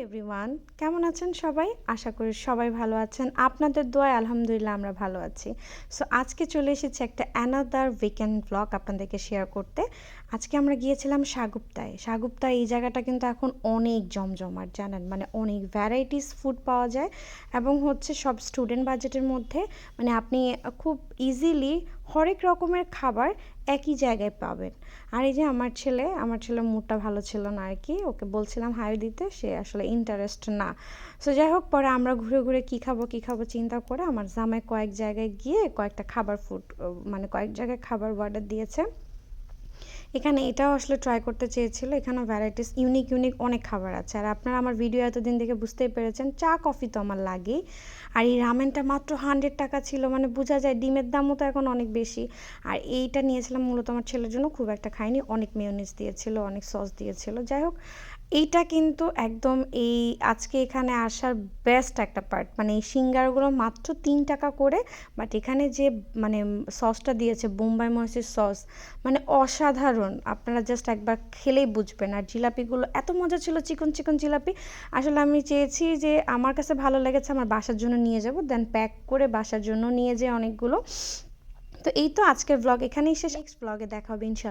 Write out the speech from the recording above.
Everyone, কেমন আছেন সবাই? আশা করি সবাই ভালো আছেন। আপনাদের দোয়ায় আলহামদুলিল্লাহ আমরা ভালো আছি। সো আজকে চলে এসেছি একটা অ্যানাদার উইকেন্ড ব্লগ আপনাদেরকে শেয়ার করতে। আজকে আমরা গিয়েছিলাম সাগুপ্তায়। সাগুপ্তায় এই জায়গাটা কিন্তু এখন অনেক জমজমাট, জানেন, মানে অনেক ভ্যারাইটিস ফুড পাওয়া যায় এবং হচ্ছে সব স্টুডেন্ট বাজেটের মধ্যে, মানে আপনি খুব ইজিলি হরেক রকমের খাবার একই জায়গায় পাবেন। আর এই যে আমার ছেলের মুডটা ভালো ছিল না আর কি, ওকে বলছিলাম হাই দিতে, সে আসলে ইন্টারেস্ট না। সো যাই হোক, পরে আমরা ঘুরে ঘুরে কী খাবো চিন্তা করে আমার জামাই কয়েক জায়গায় গিয়ে কয়েকটা মানে কয়েক জায়গায় খাবার অর্ডার দিয়েছে। এখানে এটাও আসলে ট্রাই করতে চেয়েছিল। এখানে ভ্যারাইটিস ইউনিক অনেক খাবার আছে। আর আপনারা আমার ভিডিও এতদিন দেখে বুঝতেই পেরেছেন, চা কফি তো আমার লাগেই। আর এই রামেনটা মাত্র 100 টাকা ছিল, মানে বোঝা যায় ডিমের দামও তো এখন অনেক বেশি। আর এইটা নিয়েছিলাম মূলত আমার ছেলের জন্য, খুব একটা খাইনি, অনেক মেয়োনিজ দিয়েছিল, অনেক সস দিয়েছিল। যাই হোক, এইটা কিন্তু একদম এই আজকে এখানে আসার বেস্ট একটা পার্ট, মানে এই সিঙ্গারগুলো মাত্র 3 টাকা করে। বাট এখানে যে মানে সসটা দিয়েছে, বোম্বাই মরিচের সস, মানে অসাধারণ। আপনারা জাস্ট একবার খেলেই বুঝবেন। আর জিলাপিগুলো এত মজা ছিল, চিকন জিলাপি। আসলে আমি চেয়েছি যে আমার কাছে ভালো লেগেছে, আমার বাসার জন্য নিয়ে যাব, দেন প্যাক করে বাসার জন্য নিয়ে যাই অনেকগুলো। তো এই তো আজকের ব্লগ এখানেই শেষ। নেক্সট ব্লগে দেখা হবে ইনশাল্লাহ।